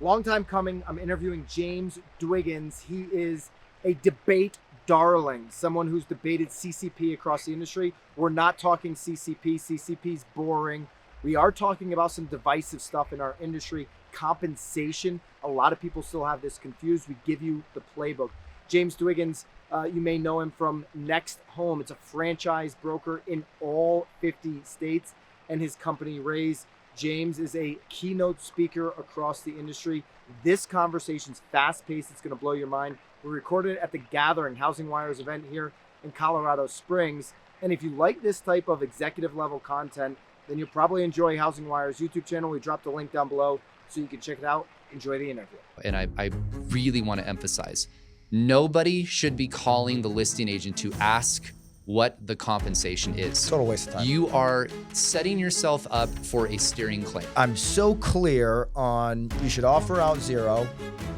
Long time coming. I'm interviewing James Dwiggins. He is a debate darling, someone who's debated CCP across the industry. We're not talking CCP. CCP's boring. We are talking about some divisive stuff in our industry, compensation. A lot of people still have this confused. We give you the playbook. James Dwiggins, you may know him from NextHome. It's a franchise broker in all 50 states, and his company Rayse. James is a keynote speaker across the industry. This conversation's fast-paced. It's going to blow your mind. We recorded it at the Gathering, HousingWire's event here in Colorado Springs. And if you like this type of executive-level content, then you'll probably enjoy HousingWire's YouTube channel. We dropped the link down below so you can check it out. Enjoy the interview. And I really want to emphasize, nobody should be calling the listing agent to ask what the compensation is. Total waste of time. You are setting yourself up for a steering claim. I'm so clear on you should offer out zero.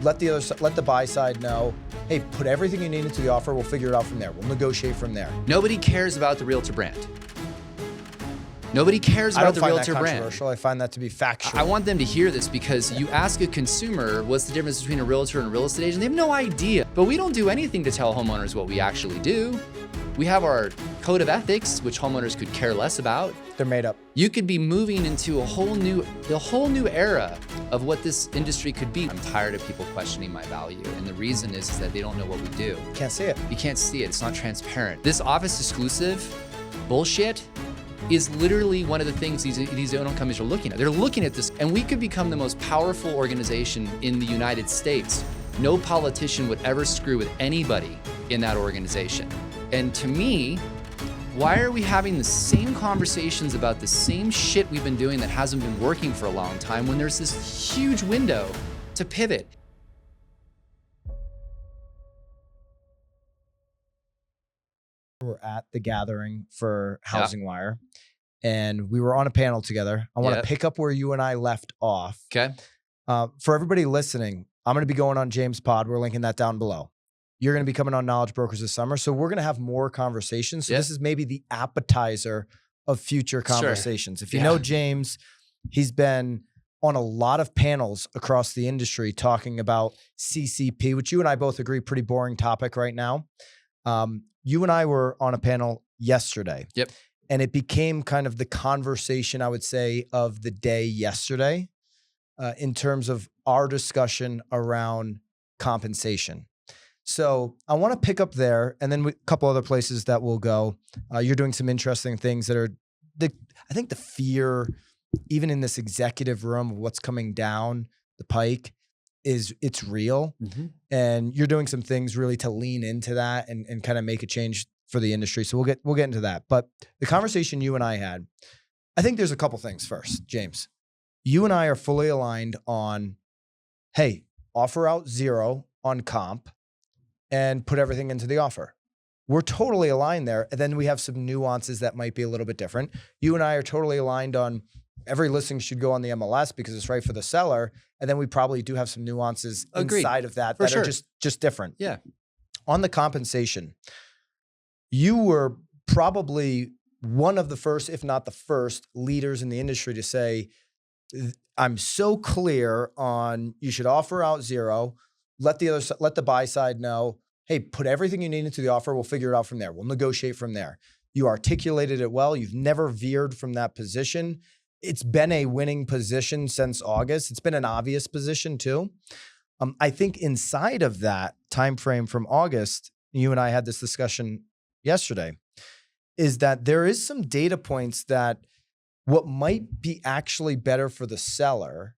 Let the buy side know, hey, put everything you need into the offer. We'll figure it out from there. We'll negotiate from there. Nobody cares about the Realtor brand. Nobody cares about the Realtor brand. I don't find that controversial. I find that to be factual. I want them to hear this because you ask a consumer what's the difference between a realtor and a real estate agent, they have no idea. But we don't do anything to tell homeowners what we actually do. We have our code of ethics, which homeowners could care less about. They're made up. You could be moving into a whole new era of what this industry could be. I'm tired of people questioning my value. And the reason is that they don't know what we do. Can't see it. You can't see it. It's not transparent. This office exclusive bullshit is literally one of the things these owner companies are looking at. They're looking at this, and we could become the most powerful organization in the United States. No politician would ever screw with anybody in that organization. And to me, why are we having the same conversations about the same shit we've been doing that hasn't been working for a long time when there's this huge window to pivot? We're at the Gathering for HousingWire, and we were on a panel together. I want to pick up where you and I left off. Okay. For everybody listening, I'm going to be going on James' pod. We're linking that down below. You're going to be coming on Knowledge Brokers this summer. So we're going to have more conversations. So this is maybe the appetizer of future conversations. If you know James, he's been on a lot of panels across the industry talking about CCP, which you and I both agree, pretty boring topic right now. You and I were on a panel yesterday. Yep. And it became kind of the conversation, I would say, of the day yesterday in terms of our discussion around compensation. So I want to pick up there, and then a couple other places that we'll go. You're doing some interesting things that are, I think the fear, even in this executive room of what's coming down the pike, it's real. Mm-hmm. And you're doing some things really to lean into that and kind of make a change for the industry. So we'll get into that. But the conversation you and I had, I think there's a couple things first, James. You and I are fully aligned on, hey, offer out zero on comp and put everything into the offer. We're totally aligned there. And then we have some nuances that might be a little bit different. You and I are totally aligned on every listing should go on the MLS because it's right for the seller. And then we probably do have some nuances inside of that are just different. Yeah. On the compensation, you were probably one of the first, if not the first, leaders in the industry to say, I'm so clear on you should offer out zero. Let the buy side know, hey, put everything you need into the offer. We'll figure it out from there. We'll negotiate from there. You articulated it well. You've never veered from that position. It's been a winning position since August. It's been an obvious position too. I think inside of that time frame from August, you and I had this discussion yesterday, is that there is some data points that what might be actually better for the seller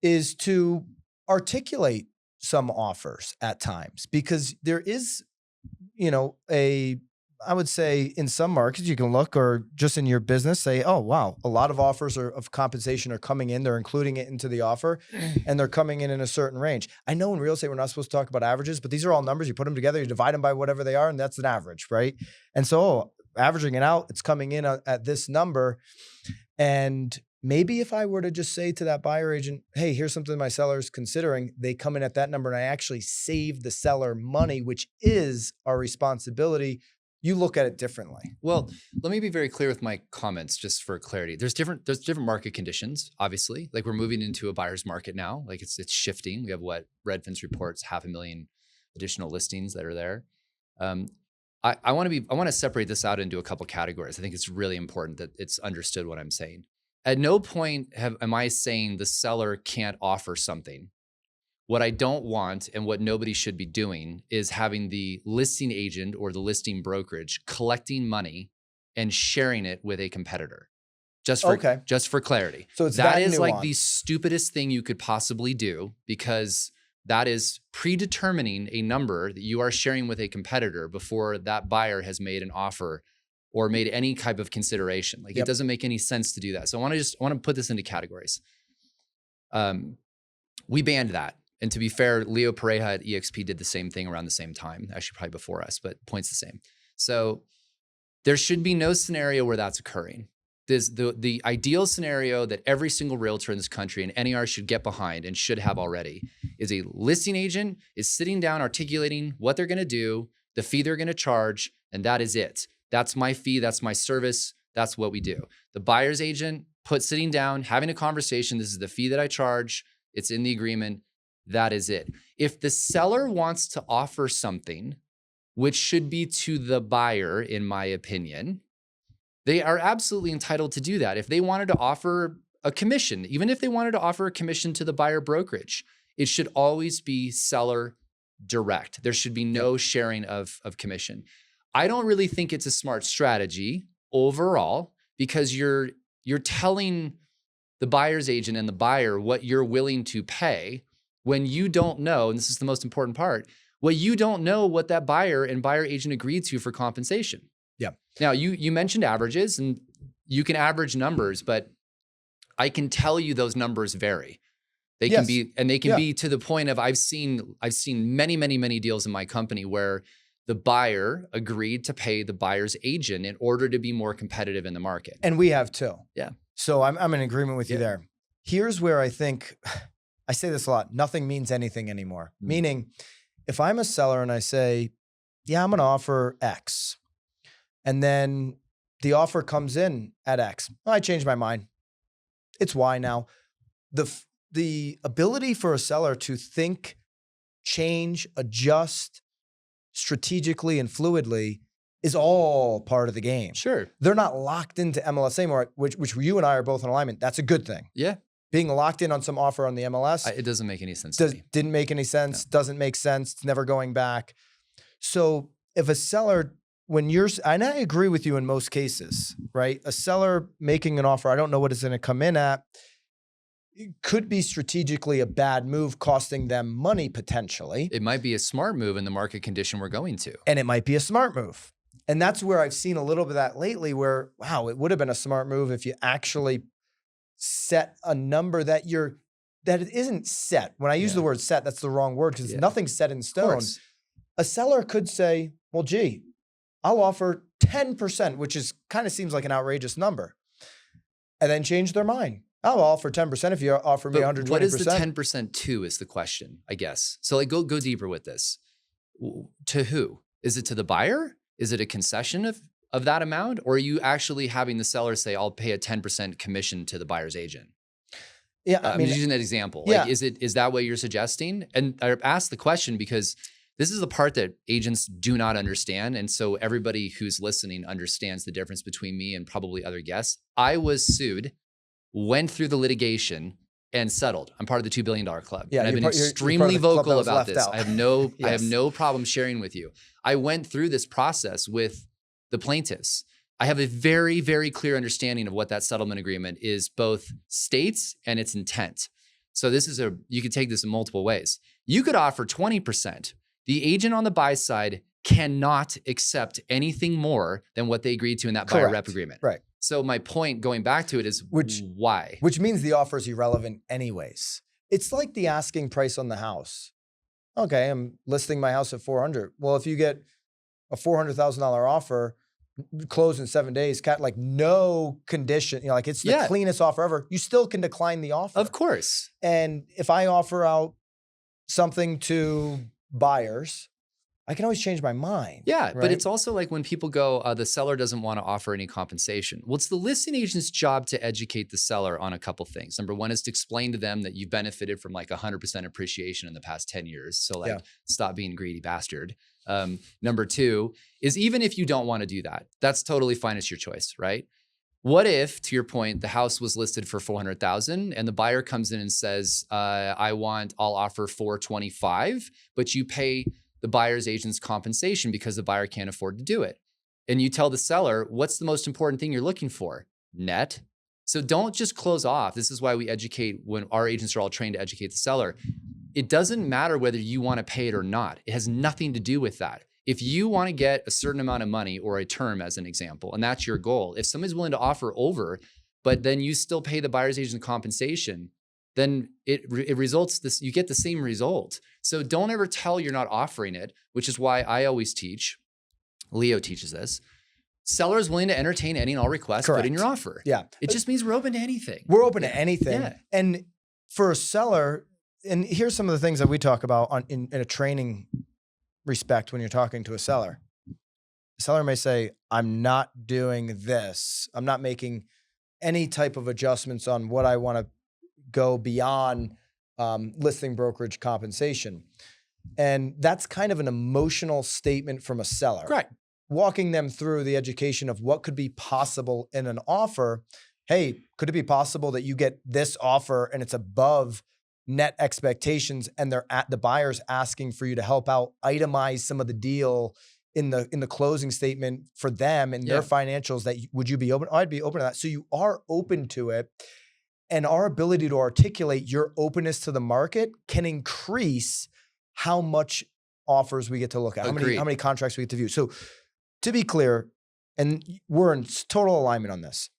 is to articulate some offers at times, because there is, I would say in some markets you can look, or just in your business say, oh, wow, a lot of offers of compensation are coming in. They're including it into the offer and they're coming in a certain range. I know in real estate, we're not supposed to talk about averages, but these are all numbers. You put them together, you divide them by whatever they are, and that's an average, right? And so averaging it out, it's coming in at this number. And maybe if I were to just say to that buyer agent, hey, here's something my seller's considering, they come in at that number and I actually save the seller money, which is our responsibility you look at it differently. Well, let me be very clear with my comments just for clarity. There's different market conditions, obviously. Like we're moving into a buyer's market now. Like it's shifting. We have what Redfin's reports 500,000 additional listings that are there. I want to separate this out into a couple categories. I think it's really important that it's understood what I'm saying. At no point am I saying the seller can't offer something. What I don't want and what nobody should be doing is having the listing agent or the listing brokerage collecting money and sharing it with a competitor. Just for clarity. So it's that that is like nuance. the stupidest thing you could possibly do, because that is predetermining a number that you are sharing with a competitor before that buyer has made an offer or made any type of consideration. Like it doesn't make any sense to do that. So I want to put this into categories. We banned that. And to be fair, Leo Pareja at EXP did the same thing around the same time, actually probably before us, but point's the same. So there should be no scenario where that's occurring. The ideal scenario that every single realtor in this country and NAR should get behind and should have already is a listing agent is sitting down, articulating what they're gonna do, the fee they're gonna charge, and that is it. That's my fee, that's my service, that's what we do. The buyer's agent sitting down, having a conversation, this is the fee that I charge, it's in the agreement, that is it. If the seller wants to offer something, which should be to the buyer, in my opinion, they are absolutely entitled to do that. If they wanted to offer a commission, even if they wanted to offer a commission to the buyer brokerage, it should always be seller direct. There should be no sharing of commission. I don't really think it's a smart strategy overall, because you're telling the buyer's agent and the buyer what you're willing to pay when you don't know, and this is the most important part, you don't know what that buyer and buyer agent agreed to for compensation. Yeah. Now, you mentioned averages, and you can average numbers, but I can tell you those numbers vary. They can be, and they can be to the point of I've seen many deals in my company where the buyer agreed to pay the buyer's agent in order to be more competitive in the market. And we have too. Yeah. So I'm in agreement with you there. Here's where I think, I say this a lot, nothing means anything anymore. Meaning, if I'm a seller and I say, yeah, I'm going to offer X, and then the offer comes in at X, I changed my mind. It's Y now. The ability for a seller to think, change, adjust strategically and fluidly is all part of the game. Sure. They're not locked into MLS anymore, which you and I are both in alignment. That's a good thing. Yeah. Being locked in on some offer on the MLS. It doesn't make any sense to me. Didn't make any sense, doesn't make sense, it's never going back. So if a seller, and I agree with you in most cases, right? A seller making an offer, I don't know what it's gonna come in at, it could be strategically a bad move, costing them money potentially. It might be a smart move in the market condition we're going to. And it might be a smart move. And that's where I've seen a little bit of that lately where, wow, it would have been a smart move if you actually set a number that it isn't set. When I use the word set, that's the wrong word because nothing's set in stone. A seller could say, well, gee, I'll offer 10%, which kind of seems like an outrageous number, and then change their mind. I'll offer 10% if you offer me 120%. What is the 10% to is the question, I guess. So like go deeper with this. To who? Is it to the buyer? Is it a concession of that amount? Or are you actually having the seller say, I'll pay a 10% commission to the buyer's agent? Yeah, I'm just using that example. Yeah. Like, is that what you're suggesting? And I asked the question because this is the part that agents do not understand. And so everybody who's listening understands the difference between me and probably other guests. I was sued, went through the litigation, and settled. I'm part of the $2 billion club. Yeah, and I've been extremely vocal about this. I have no problem sharing with you. I went through this process with the plaintiffs. I have a very, very clear understanding of what that settlement agreement is, both states and its intent. So you could take this in multiple ways. You could offer 20%. The agent on the buy side cannot accept anything more than what they agreed to in that buyer rep agreement. Right. So my point going back to it is why? Which means the offer is irrelevant anyways. It's like the asking price on the house. Okay, I'm listing my house at 400. Well, if you get a $400,000 offer, close in 7 days, like no condition, like it's the cleanest offer ever, you still can decline the offer. Of course. And if I offer out something to buyers, I can always change my mind. Yeah, right? but it's also like when people go, the seller doesn't want to offer any compensation. Well, it's the listing agent's job to educate the seller on a couple things. Number one is to explain to them that you've benefited from like 100% appreciation in the past 10 years. So like, stop being a greedy bastard. Number two is even if you don't want to do that, that's totally fine. It's your choice, right? What if, to your point, the house was listed for 400,000 and the buyer comes in and says, I'll offer 425, but you pay the buyer's agent's compensation because the buyer can't afford to do it. And you tell the seller, what's the most important thing you're looking for? Net. So don't just close off. This is why we educate when our agents are all trained to educate the seller. It doesn't matter whether you want to pay it or not. It has nothing to do with that. If you want to get a certain amount of money or a term as an example, and that's your goal, if somebody's willing to offer over, but then you still pay the buyer's agent compensation, then it results this, you get the same result. So don't ever tell you're not offering it, which is why I always teach, Leo teaches this, sellers willing to entertain any and all requests, put in your offer. Yeah. It just means we're open to anything. We're open to anything. Yeah. And for a seller, and here's some of the things that we talk about in a training respect when you're talking to a seller. The seller may say, I'm not doing this. I'm not making any type of adjustments on what I want to go beyond listing brokerage compensation. And that's kind of an emotional statement from a seller. Right. Walking them through the education of what could be possible in an offer. Hey, could it be possible that you get this offer and it's above net expectations and the buyer's asking for you to help out itemize some of the deal in the closing statement for them and their financials, that would you be open? I'd be open to that. So you are open to it, and our ability to articulate your openness to the market can increase how much offers we get to look at, how many contracts we get to view. So to be clear, and we're in total alignment on this,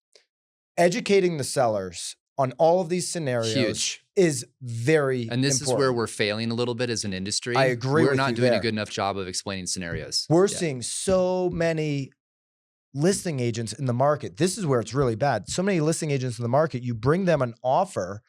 educating the sellers on all of these scenarios is very important. And this is where we're failing a little bit as an industry. I agree with you. We're not doing a good enough job of explaining scenarios. We're seeing so many listing agents in the market. This is where it's really bad. So many listing agents in the market, you bring them an offer.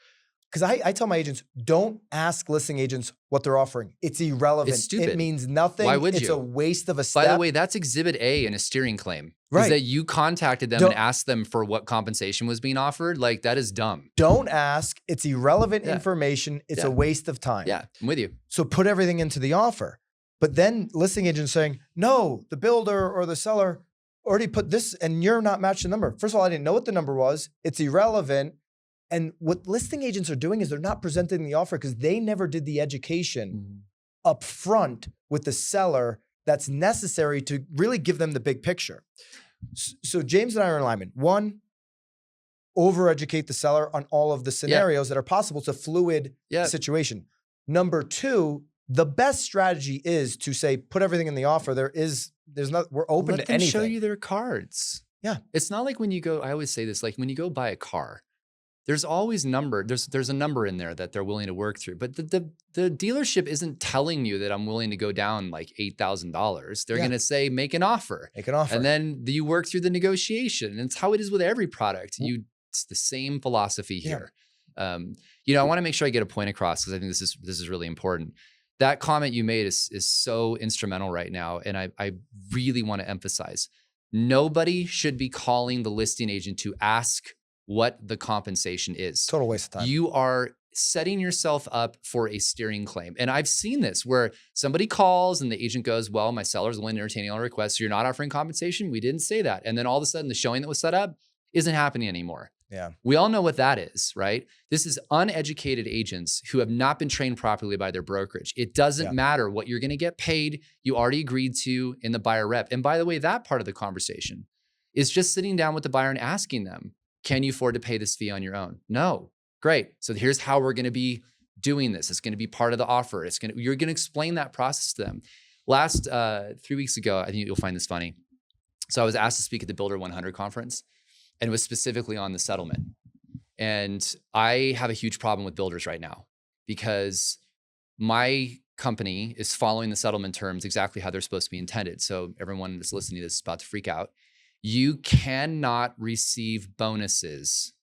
Because I tell my agents, don't ask listing agents what they're offering. It's irrelevant. It's stupid. It means nothing. Why would you? It's a waste of a step. By the way, that's exhibit A in a steering claim. Right. Is that you contacted them and asked them for what compensation was being offered? Like, that is dumb. Don't ask. It's irrelevant information. It's a waste of time. Yeah, I'm with you. So put everything into the offer. But then listing agents saying, no, the builder or the seller already put this and you're not matching the number. First of all, I didn't know what the number was. It's irrelevant. And what listing agents are doing is they're not presenting the offer because they never did the education up front with the seller that's necessary to really give them the big picture. So James and I are in alignment. One, overeducate the seller on all of the scenarios that are possible. It's a fluid situation. Number two, the best strategy is to say, put everything in the offer. We're open to anything. Let them show you their cards. Yeah. It's not like when you go, I always say this, like when you go buy a car, there's always there's a number in there that they're willing to work through. But the dealership isn't telling you that I'm willing to go down like $8,000. They're going to say, make an offer. Make an offer. And then you work through the negotiation. And it's how it is with every product. It's the same philosophy here. I want to make sure I get a point across because I think this is really important. That comment you made is so instrumental right now. And I really want to emphasize, nobody should be calling the listing agent to ask what the compensation is. Total waste of time. You are setting yourself up for a steering claim. And I've seen this where somebody calls and the agent goes, well, my seller's willing to entertain all requests. So you're not offering compensation? We didn't say that. And then all of a sudden the showing that was set up isn't happening anymore. Yeah. We all know what that is, right? This is uneducated agents who have not been trained properly by their brokerage. It doesn't matter what you're going to get paid. You already agreed to in the buyer rep. And by the way, that part of the conversation is just sitting down with the buyer and asking them, can you afford to pay this fee on your own? No. Great. So here's how we're going to be doing this. It's going to be part of the offer. You're going to explain that process to them. Last 3 weeks ago, I think you'll find this funny. So I was asked to speak at the Builder 100 conference, and it was specifically on the settlement. And I have a huge problem with builders right now because my company is following the settlement terms exactly how they're supposed to be intended. So everyone that's listening to this is about to freak out. You cannot receive bonuses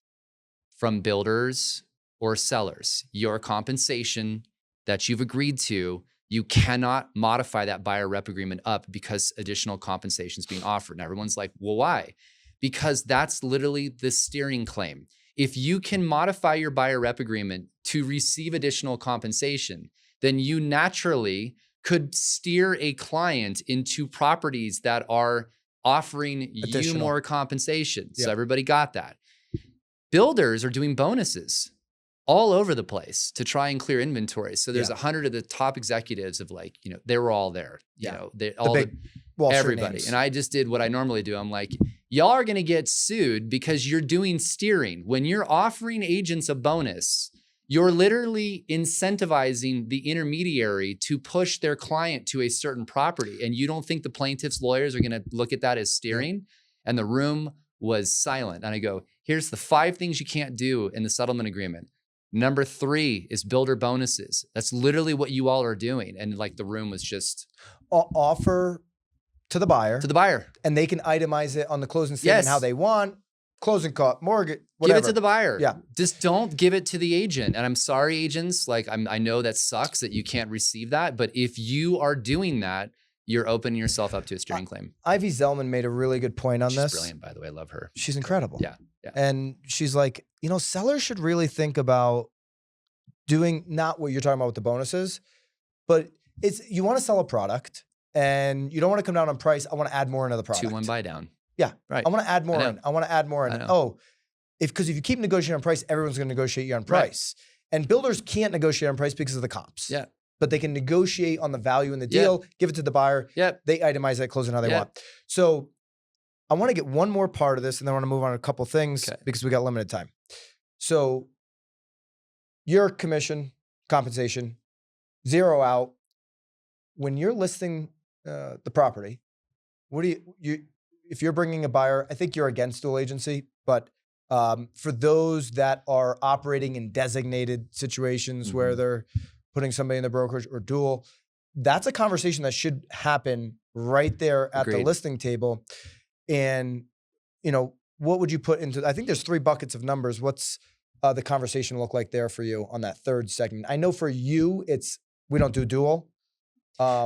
from builders or sellers. Your compensation that you've agreed to, you cannot modify that buyer rep agreement up because additional compensation is being offered. And everyone's like, well, why? Because that's literally the steering claim. If you can modify your buyer rep agreement to receive additional compensation, then you naturally could steer a client into properties that are offering you more compensation. So everybody got that. Builders are doing bonuses all over the place to try and clear inventory. So there's 100 of the top executives of like, they were all there, you know, everybody. And I just did what I normally do. I'm like, y'all are going to get sued because you're doing steering. When you're offering agents a bonus, you're literally incentivizing the intermediary to push their client to a certain property. And you don't think the plaintiff's lawyers are going to look at that as steering? And the room was silent. And I go, here's the 5 things you can't do in the settlement agreement. Number 3 is builder bonuses. That's literally what you all are doing. And like the room was just offer to the buyer. To the buyer. And they can itemize it on the closing statement how they want. Closing cost, mortgage, whatever. Give it to the buyer. Yeah. Just don't give it to the agent. And I'm sorry, agents. Like I know that sucks that you can't receive that. But if you are doing that, you're opening yourself up to a steering claim. Ivy Zellman made a really good point on this. She's brilliant, by the way. I love her. She's incredible. Yeah. And she's like, sellers should really think about doing not what you're talking about with the bonuses, but you want to sell a product and you don't want to come down on price. I want to add more into the product. 2-1 buy down. Yeah. Right. I want to add more in. I want to add more in. Because if you keep negotiating on price, everyone's going to negotiate you on price. Right. And builders can't negotiate on price because of the comps. Yeah. But they can negotiate on the value in the deal, give it to the buyer. They itemize that closing how they want. So I want to get one more part of this and then I want to move on to a couple of things because we got limited time. So your commission, compensation, zero out. When you're listing the property, what do you if you're bringing a buyer, I think you're against dual agency, but for those that are operating in designated situations where they're putting somebody in the brokerage or dual, that's a conversation that should happen right there at the listing table. And, what would you put into, I think there's 3 buckets of numbers. What's the conversation look like there for you on that 3rd segment? I know for you, we don't do dual.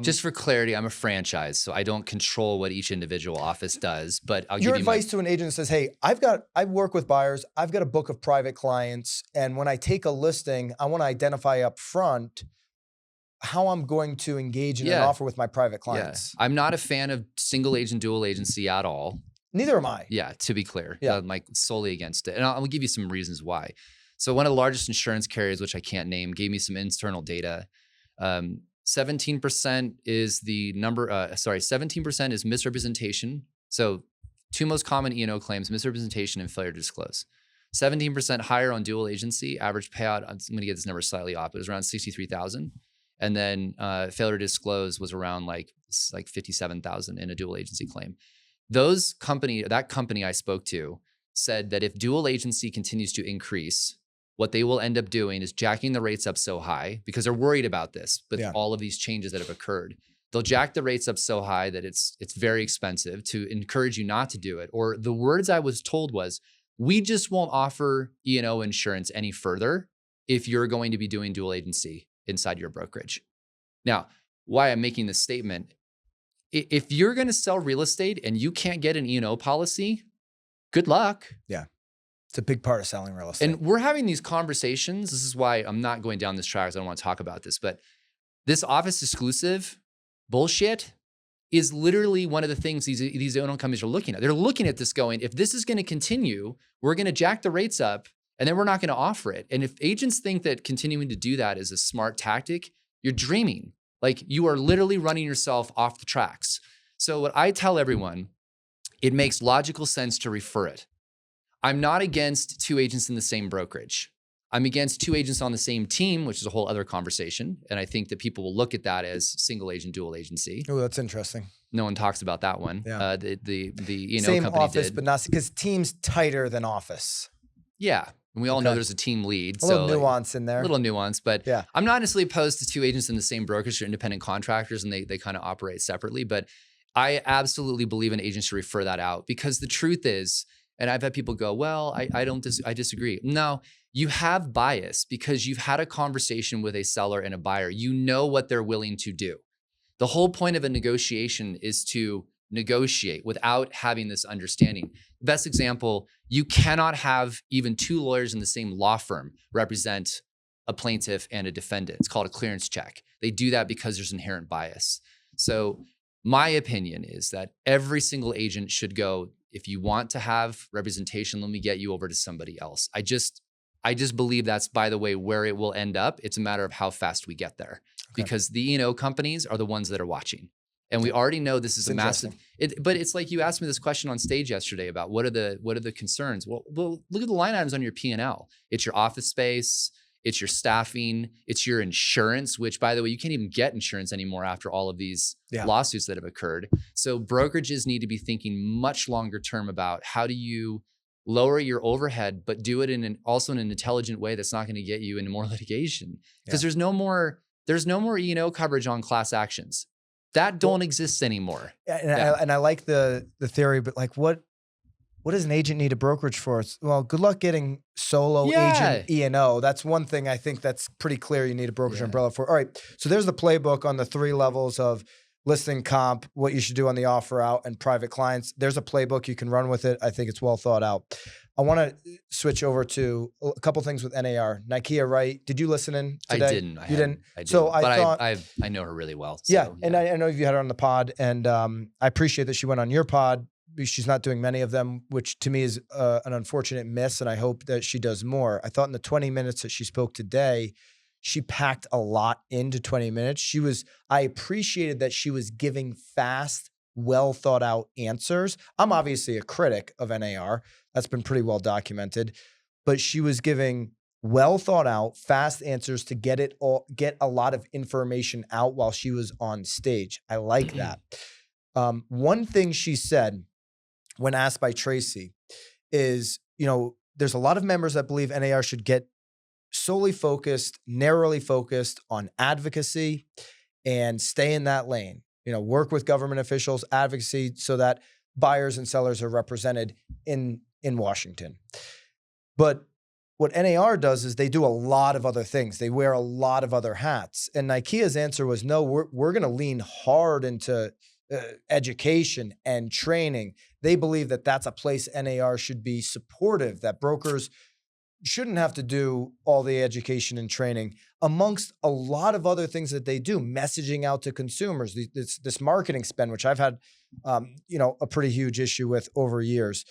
Just for clarity, I'm a franchise, so I don't control what each individual office does, but I'll give you your advice to an agent that says, hey, I work with buyers, I've got a book of private clients, and when I take a listing, I want to identify up front how I'm going to engage in an offer with my private clients. I'm not a fan of single agent, dual agency at all. Neither am I. Yeah, to be clear. I'm like solely against it. And I'll give you some reasons why. So one of the largest insurance carriers, which I can't name, gave me some internal data. 17% is the number, 17% is misrepresentation. So 2 most common E&O claims, misrepresentation and failure to disclose. 17% higher on dual agency, average payout, I'm going to get this number slightly off, but it was around $63,000. And then failure to disclose was around like $57,000 in a dual agency claim. That company I spoke to said that if dual agency continues to increase, what they will end up doing is jacking the rates up so high because they're worried about this, but all of these changes that have occurred, they'll jack the rates up so high that it's very expensive to encourage you not to do it. Or the words I was told was, we just won't offer E&O insurance any further if you're going to be doing dual agency inside your brokerage. Now, why I'm making this statement, if you're going to sell real estate and you can't get an E&O policy, good luck. Yeah. It's a big part of selling real estate. And we're having these conversations. This is why I'm not going down this track because I don't want to talk about this, but this office exclusive bullshit is literally one of the things these owner companies are looking at. They're looking at this going, if this is going to continue, we're going to jack the rates up and then we're not going to offer it. And if agents think that continuing to do that is a smart tactic, you're dreaming. Like you are literally running yourself off the tracks. So what I tell everyone, it makes logical sense to refer it. I'm not against 2 agents in the same brokerage. I'm against 2 agents on the same team, which is a whole other conversation. And I think that people will look at that as single agent, dual agency. Oh, that's interesting. No one talks about that one. Yeah. The same company office, did. but not because team's tighter than office. Yeah. And we all know there's a team lead. A little nuance in there. A little nuance, but yeah. I'm not necessarily opposed to 2 agents in the same brokerage or independent contractors, and they kind of operate separately. But I absolutely believe an agent should refer that out because the truth is, And I've had people go, well, I disagree. No, you have bias because you've had a conversation with a seller and a buyer. You know what they're willing to do. The whole point of a negotiation is to negotiate without having this understanding. Best example, you cannot have even two lawyers in the same law firm represent a plaintiff and a defendant. It's called a clearance check. They do that because there's inherent bias. So my opinion is that every single agent should go, if you want to have representation, let me get you over to somebody else. I just believe that's, by the way, where it will end up. It's a matter of how fast we get there, because the E&O companies are the ones that are watching. And we already know this is a massive, but it's like you asked me this question on stage yesterday about what are the concerns? Well, look at the line items on your P&L. It's your office space, it's your staffing, it's your insurance, which, by the way, you can't even get insurance anymore after all of these lawsuits that have occurred. So brokerages need to be thinking much longer term about how do you lower your overhead, but do it also in an intelligent way that's not going to get you into more litigation. Because there's no more E&O coverage on class actions. That don't exist anymore. And I like the theory, but like what does an agent need a brokerage for? Well, good luck getting solo agent E&O. That's one thing I think that's pretty clear you need a brokerage umbrella for. All right, so there's the playbook on the 3 levels of listing comp, what you should do on the offer out, and private clients. There's a playbook. You can run with it. I think it's well thought out. I want to switch over to a couple things with NAR. Nykia Wright, did you listen in today? I didn't. You didn't? I didn't. So I know her really well. So, and I know you had her on the pod, and I appreciate that she went on your pod. She's not doing many of them, which to me is an unfortunate miss, and I hope that she does more. I thought in the 20 minutes that she spoke today, she packed a lot into 20 minutes. I appreciated that she was giving fast, well thought out answers. I'm obviously a critic of NAR. That's been pretty well documented, but she was giving well thought out, fast answers to get a lot of information out while she was on stage. I like that. One thing she said when asked by Tracy is, there's a lot of members that believe NAR should get solely focused, narrowly focused on advocacy and stay in that lane. Work with government officials, advocacy, so that buyers and sellers are represented in Washington. But what NAR does is they do a lot of other things. They wear a lot of other hats. And Nykia's answer was, no, we're going to lean hard into education and training. They believe that that's a place NAR should be supportive, that brokers shouldn't have to do all the education and training, amongst a lot of other things that they do, messaging out to consumers, this marketing spend, which I've had a pretty huge issue with over years.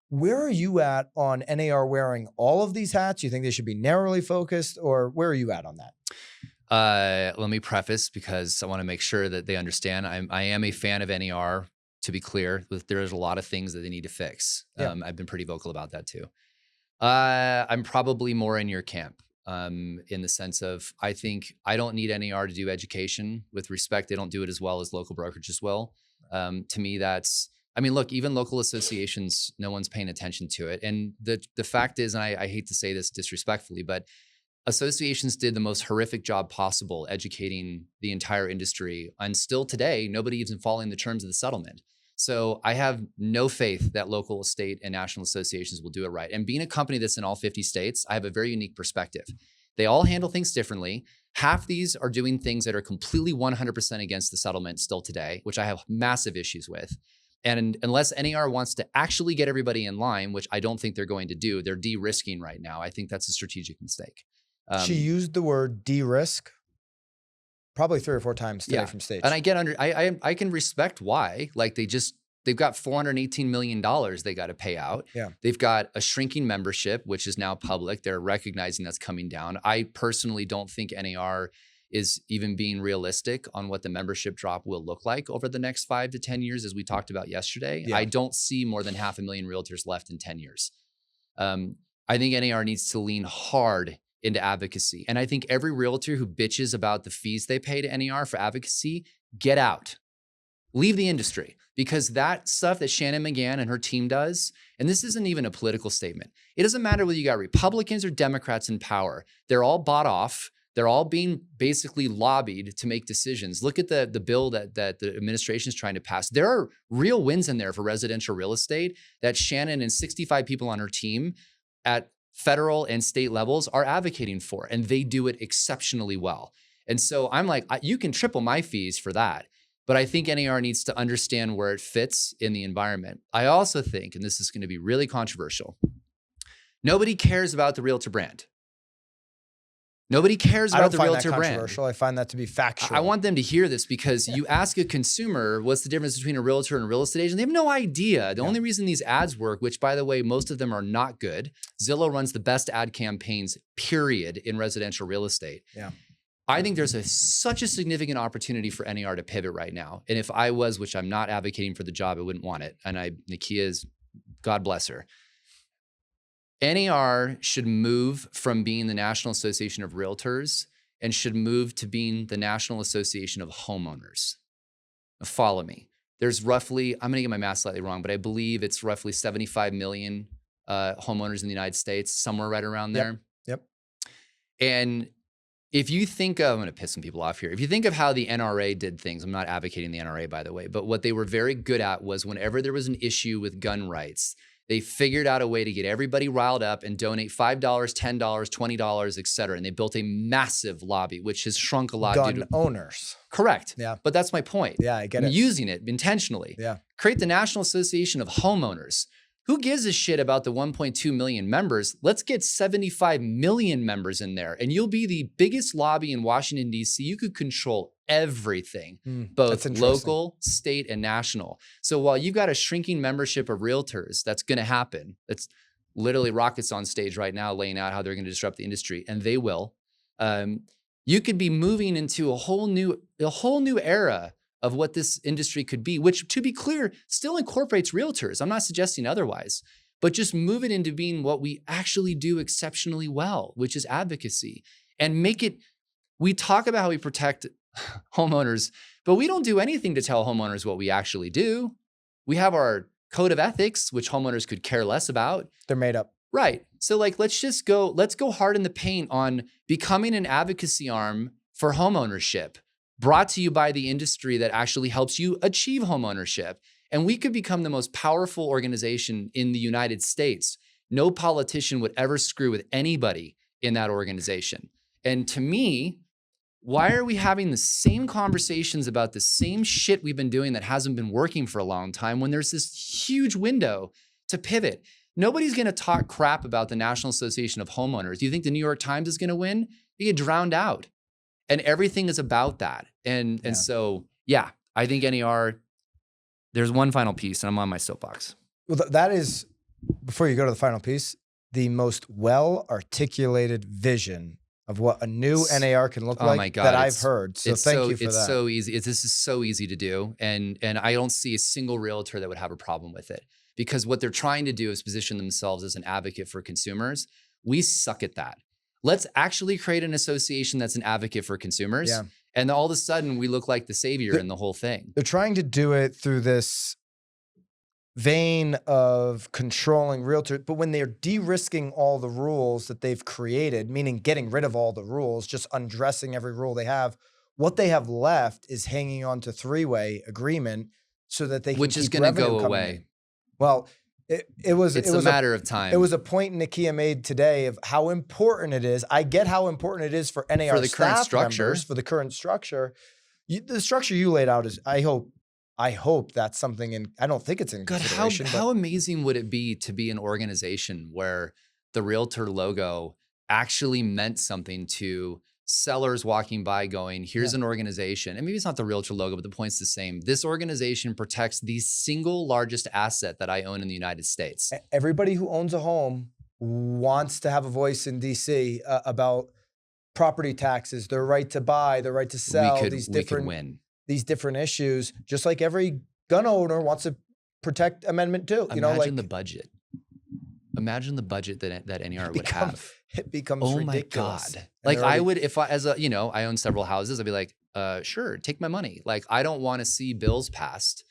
Where are you at on NAR wearing all of these hats? You think they should be narrowly focused, or where are you at on that? Let me preface, because I want to make sure that they understand. I am a fan of NAR, to be clear. There's a lot of things that they need to fix. I've been pretty vocal about that too. I'm probably more in your camp, in the sense of, I think I don't need NAR to do education. With respect, they don't do it as well as local brokerages will. To me, look, even local associations, no one's paying attention to it. And the fact is, and I hate to say this disrespectfully, but associations did the most horrific job possible educating the entire industry. And still today, nobody even following the terms of the settlement. So I have no faith that local, state, and national associations will do it right. And being a company that's in all 50 states, I have a very unique perspective. They all handle things differently. Half these are doing things that are completely 100% against the settlement still today, which I have massive issues with. And unless NAR wants to actually get everybody in line, which I don't think they're going to do, they're de-risking right now. I think that's a strategic mistake. She used the word de-risk probably 3 or 4 times today from stage. And I can respect why. Like they've got $418 million they got to pay out. Yeah. They've got a shrinking membership, which is now public. They're recognizing that's coming down. I personally don't think NAR is even being realistic on what the membership drop will look like over the next 5 to 10 years, as we talked about yesterday. Yeah. I don't see more than 500,000 realtors left in 10 years. I think NAR needs to lean hard into advocacy. And I think every realtor who bitches about the fees they pay to NAR for advocacy, get out. Leave the industry, because that stuff that Shannon McGann and her team does, and this isn't even a political statement. It doesn't matter whether you got Republicans or Democrats in power. They're all bought off. They're all being basically lobbied to make decisions. Look at the bill that the administration is trying to pass. There are real wins in there for residential real estate that Shannon and 65 people on her team at federal and state levels are advocating for, and they do it exceptionally well. And so I'm like, you can triple my fees for that. But I think NAR needs to understand where it fits in the environment. I also think, and this is going to be really controversial, nobody cares about the Realtor brand. Nobody cares about the Realtor brand. I find that to be factual. I want them to hear this because you ask a consumer, what's the difference between a realtor and a real estate agent? They have no idea. The only reason these ads work, which by the way, most of them are not good. Zillow runs the best ad campaigns, period, in residential real estate. Yeah. I think there's such a significant opportunity for NAR to pivot right now. And if I was, which I'm not advocating for the job, I wouldn't want it. And Nykia is, God bless her. NAR should move from being the National Association of Realtors and should move to being the National Association of Homeowners. Now follow me. There's roughly, I'm going to get my math slightly wrong, but I believe it's roughly 75 million homeowners in the United States, somewhere right around there. Yep. And if you think of, I'm going to piss some people off here. If you think of how the NRA did things, I'm not advocating the NRA, by the way, but what they were very good at was whenever there was an issue with gun rights, they figured out a way to get everybody riled up and donate $5, $10, $20, et cetera. And they built a massive lobby, which has shrunk a lot. Gun owners. Correct. Yeah. But that's my point. Yeah, I get it. Using it intentionally. Yeah. Create the National Association of Homeowners. Who gives a shit about the 1.2 million members? Let's get 75 million members in there, and you'll be the biggest lobby in Washington, D.C. You could control everything, both local, state, and national. So while you've got a shrinking membership of realtors, that's going to happen. That's literally rockets on stage right now laying out how they're going to disrupt the industry, and they will. You could be moving into a whole new era of what this industry could be, which, to be clear, still incorporates realtors. I'm not suggesting otherwise, but just move it into being what we actually do exceptionally well, which is advocacy, and make it, we talk about how we protect homeowners, but we don't do anything to tell homeowners what we actually do. We have our code of ethics, which homeowners could care less about. They're made up. Right. So like, let's go hard in the paint on becoming an advocacy arm for homeownership, brought to you by the industry that actually helps you achieve homeownership. And we could become the most powerful organization in the United States. No politician would ever screw with anybody in that organization. And to me, why are we having the same conversations about the same shit we've been doing that hasn't been working for a long time when there's this huge window to pivot? Nobody's going to talk crap about the National Association of Homeowners. Do you think the New York Times is going to win? They get drowned out. And everything is about that. And so, yeah, I think NAR, there's one final piece, and I'm on my soapbox. Well, that is, before you go to the final piece, the most well-articulated vision of what a new NAR can look like that I've heard. So thank you for that. It's so easy. This is so easy to do. And I don't see a single realtor that would have a problem with it, because what they're trying to do is position themselves as an advocate for consumers. We suck at that. Let's actually create an association that's an advocate for consumers. Yeah. And all of a sudden we look like the savior in the whole thing. They're trying to do it through this vein of controlling realtors, but when they're de-risking all the rules that they've created, meaning getting rid of all the rules, just undressing every rule they have, what they have left is hanging on to three-way agreement so that they can which is going to go away. Well, it's a matter of time. It was a point Nykia made today of how important it is. I get how important it is for NAR for the current structure. Members, for the current structure. The structure you laid out is, I hope that's something in, I don't think it's in consideration. How amazing would it be to be an organization where the Realtor logo actually meant something to sellers walking by going, here's an organization, and maybe it's not the Realtor logo, but the point's the same. This organization protects the single largest asset that I own in the United States. Everybody who owns a home wants to have a voice in DC about property taxes, their right to buy, their right to sell, these different issues, just like every gun owner wants to protect Amendment 2. Imagine the budget. Imagine the budget that NAR would have. It becomes ridiculous. My God. Like I would, if I, I own several houses, I'd be like, sure, take my money. Like I don't want to see bills passed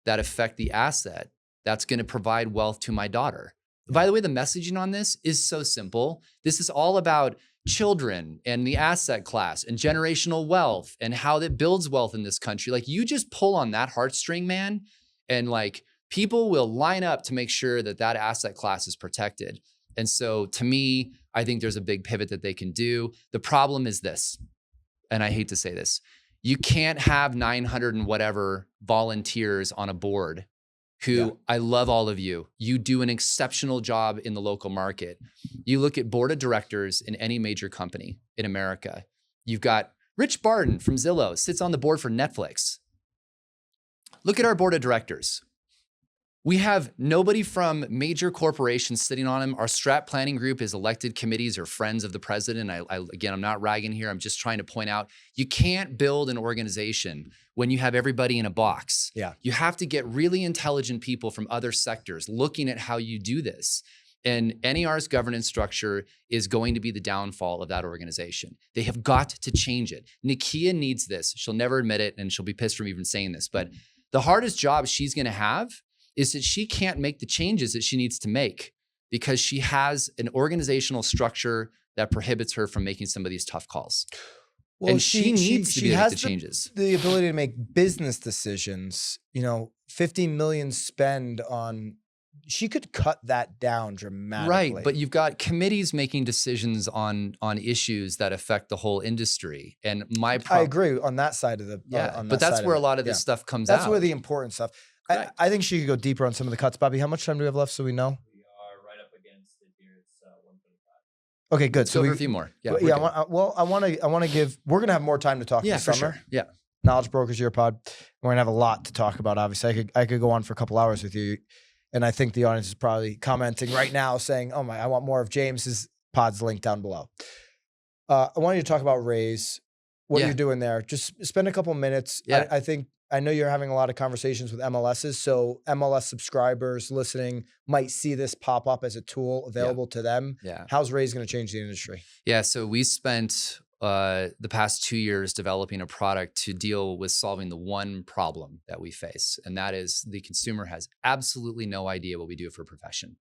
that affect the asset that's going to provide wealth to my daughter. By the way, the messaging on this is so simple. This is all about children and the asset class and generational wealth and how that builds wealth in this country. Like, you just pull on that heartstring, man, and like people will line up to make sure that that asset class is protected. And so to me, I think there's a big pivot that they can do. The problem is this, and I hate to say this, you can't have 900 and whatever volunteers on a board who, I love all of you. You do an exceptional job in the local market. You look at board of directors in any major company in America. You've got Rich Barton from Zillow, sits on the board for Netflix. Look at our board of directors. We have nobody from major corporations sitting on them. Our strat planning group is elected committees or friends of the president. Again, I'm not ragging here. I'm just trying to point out, you can't build an organization when you have everybody in a box. Yeah. You have to get really intelligent people from other sectors looking at how you do this. And NAR's governance structure is going to be the downfall of that organization. They have got to change it. Nykia needs this. She'll never admit it, and she'll be pissed from even saying this. But the hardest job she's going to have is that she can't make the changes that she needs to make because she has an organizational structure that prohibits her from making some of these tough calls. Well, and she needs to be able to make the changes. The ability to make business decisions, 15 million spend on, she could cut that down dramatically. Right, but you've got committees making decisions on issues that affect the whole industry. And I agree on that side of the, but that's where a lot of this stuff comes out. That's where the important stuff. I think she could go deeper on some of the cuts. Bobby, how much time do we have left so we know? We are right up against it here. It's 1:25. Okay, good. So a few more. Yeah. I want to give. We're gonna have more time to talk this summer. Sure. Yeah. Knowledge Brokers Year Pod. We're gonna have a lot to talk about. Obviously, I could go on for a couple hours with you, and I think the audience is probably commenting right now, saying, "Oh my, I want more of James's pod's link down below." I want you to talk about Rayse, what you're doing there. Just spend a couple minutes. Yeah. I know you're having a lot of conversations with MLSs, so MLS subscribers listening might see this pop up as a tool available to them. Yeah. How's Rayse going to change the industry? Yeah. So we spent the past 2 years developing a product to deal with solving the one problem that we face, and that is the consumer has absolutely no idea what we do for a profession.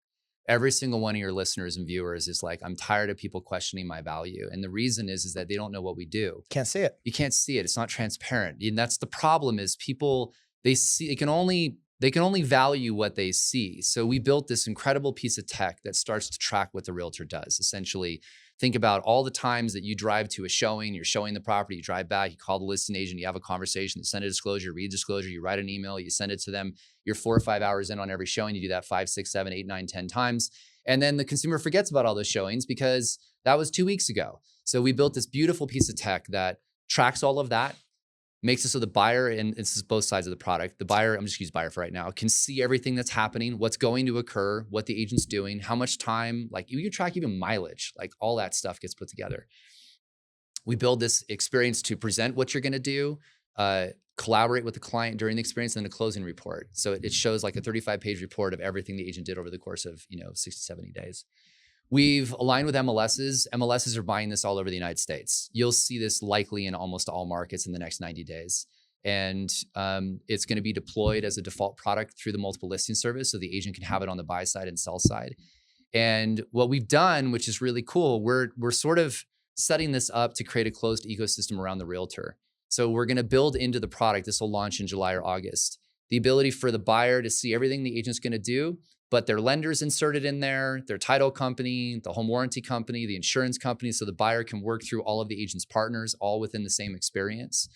Every single one of your listeners and viewers is like, I'm tired of people questioning my value. And the reason is that they don't know what we do. Can't see it. You can't see it. It's not transparent. And that's the problem is people, they can only value what they see. So we built this incredible piece of tech that starts to track what the realtor does. Essentially, think about all the times that you drive to a showing, you're showing the property, you drive back, you call the listing agent, you have a conversation, you send a disclosure, read disclosure, you write an email, you send it to them. You're 4 or 5 hours in on every showing. You do that 5, 6, 7, 8, 9, 10 times. And then the consumer forgets about all those showings because that was 2 weeks ago. So we built this beautiful piece of tech that tracks all of that, makes it so the buyer, and this is both sides of the product, the buyer, I'm just gonna use buyer for right now, can see everything that's happening, what's going to occur, what the agent's doing, how much time, like you can track even mileage, like all that stuff gets put together. We build this experience to present what you're gonna do, collaborate with the client during the experience, and then a closing report. So it shows like a 35-page report of everything the agent did over the course of 60, 70 days. We've aligned with MLSs. MLSs are buying this all over the United States. You'll see this likely in almost all markets in the next 90 days. And it's going to be deployed as a default product through the multiple listing service, so the agent can have it on the buy side and sell side. And what we've done, which is really cool, we're sort of setting this up to create a closed ecosystem around the realtor. So we're going to build into the product. This will launch in July or August. The ability for the buyer to see everything the agent's going to do, but their lender's inserted in there, their title company, the home warranty company, the insurance company, so the buyer can work through all of the agent's partners, all within the same experience.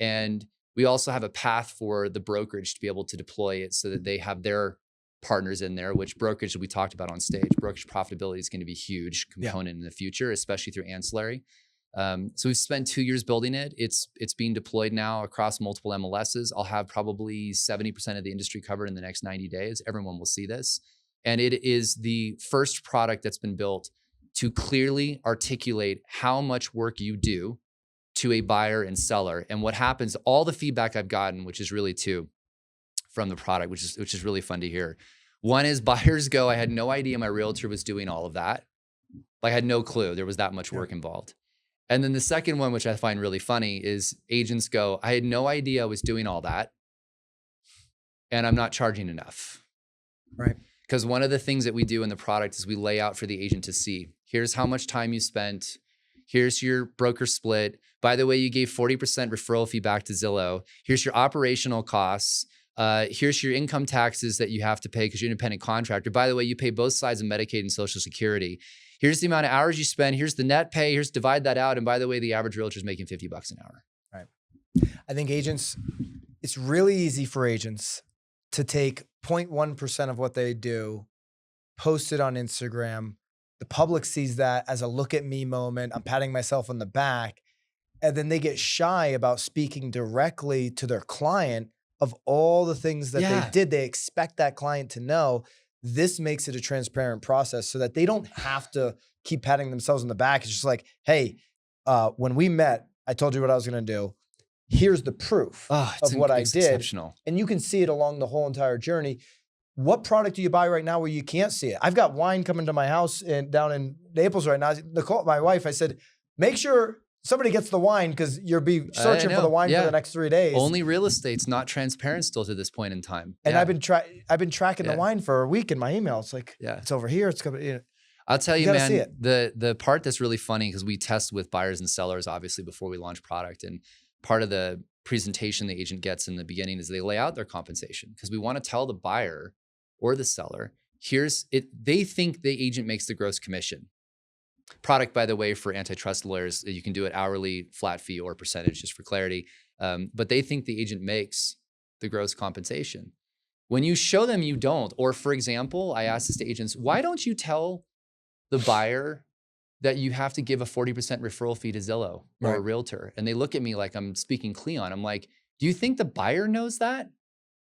And we also have a path for the brokerage to be able to deploy it so that they have their partners in there, which brokerage we talked about on stage. Brokerage profitability is going to be a huge component in the future, especially through ancillary. So we've spent 2 years building it. It's being deployed now across multiple MLSs. I'll have probably 70% of the industry covered in the next 90 days. Everyone will see this. And it is the first product that's been built to clearly articulate how much work you do to a buyer and seller. And what happens, all the feedback I've gotten, which is really two from the product, which is really fun to hear. One is buyers go, I had no idea my realtor was doing all of that. Like I had no clue there was that much work involved. And then the second one, which I find really funny, is agents go, I had no idea I was doing all that, and I'm not charging enough. Right. Because one of the things that we do in the product is we lay out for the agent to see, here's how much time you spent, Here's your broker split. By the way, you gave 40% referral fee back to Zillow. Here's your operational costs. Here's your income taxes that you have to pay because you're an independent contractor. By the way, you pay both sides of Medicaid and Social Security. Here's the amount of hours you spend. Here's the net pay. Here's divide that out. And by the way, the average realtor is making $50 an hour. Right. I think agents, it's really easy for agents to take 0.1% of what they do, post it on Instagram. The public sees that as a look at me moment. I'm patting myself on the back. And then they get shy about speaking directly to their client of all the things that they did. They expect that client to know. This makes it a transparent process so that they don't have to keep patting themselves on the back. It's just like, hey, when we met, I told you what I was going to do. Here's the proof of what I did. And you can see it along the whole entire journey. What product do you buy right now where you can't see it? I've got wine coming to my house down in Naples right now. Nicole, my wife, I said, make sure somebody gets the wine because you'll be searching for the wine for the next 3 days. Only real estate's not transparent still to this point in time. And I've been tracking the wine for a week in my email. It's like, it's over here. It's coming. I'll tell you, man, the part that's really funny, because we test with buyers and sellers, obviously, before we launch product. And part of the presentation the agent gets in the beginning is they lay out their compensation, because we want to tell the buyer or the seller, they think the agent makes the gross commission. Product, by the way, for antitrust lawyers, you can do it hourly, flat fee, or percentage, just for clarity. But they think the agent makes the gross compensation. When you show them you don't, or for example, I ask this to agents, why don't you tell the buyer that you have to give a 40% referral fee to Zillow or a Realtor? And they look at me like I'm speaking Cleon. I'm like, do you think the buyer knows that?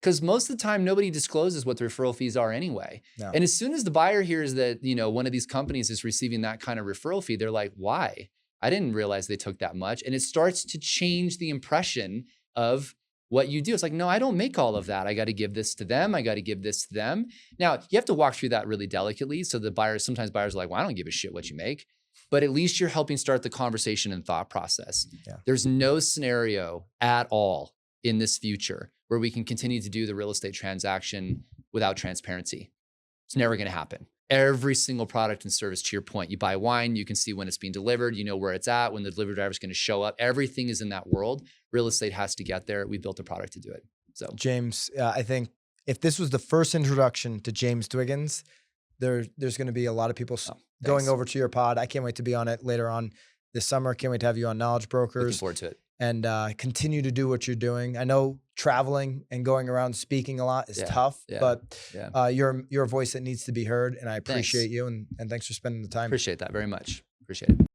Because most of the time, nobody discloses what the referral fees are anyway. No. And as soon as the buyer hears that, one of these companies is receiving that kind of referral fee, they're like, why? I didn't realize they took that much. And it starts to change the impression of what you do. It's like, no, I don't make all of that. I got to give this to them. I got to give this to them. Now, you have to walk through that really delicately. So sometimes buyers are like, well, I don't give a shit what you make. But at least you're helping start the conversation and thought process. Yeah. There's no scenario at all in this future where we can continue to do the real estate transaction without transparency. It's never going to happen. Every single product and service, to your point, you buy wine, you can see when it's being delivered, you know where it's at, when the delivery driver is going to show up. Everything is in that world. Real estate has to get there. We built a product to do it. So, James, I think if this was the first introduction to James Dwiggins, there's going to be a lot of people going over to your pod. I can't wait to be on it later on this summer. Can't wait to have you on Knowledge Brokers. Looking forward to it. And continue to do what you're doing. I know traveling and going around speaking a lot is tough, but you're a voice that needs to be heard, and I appreciate you, and thanks for spending the time. Appreciate that very much. Appreciate it.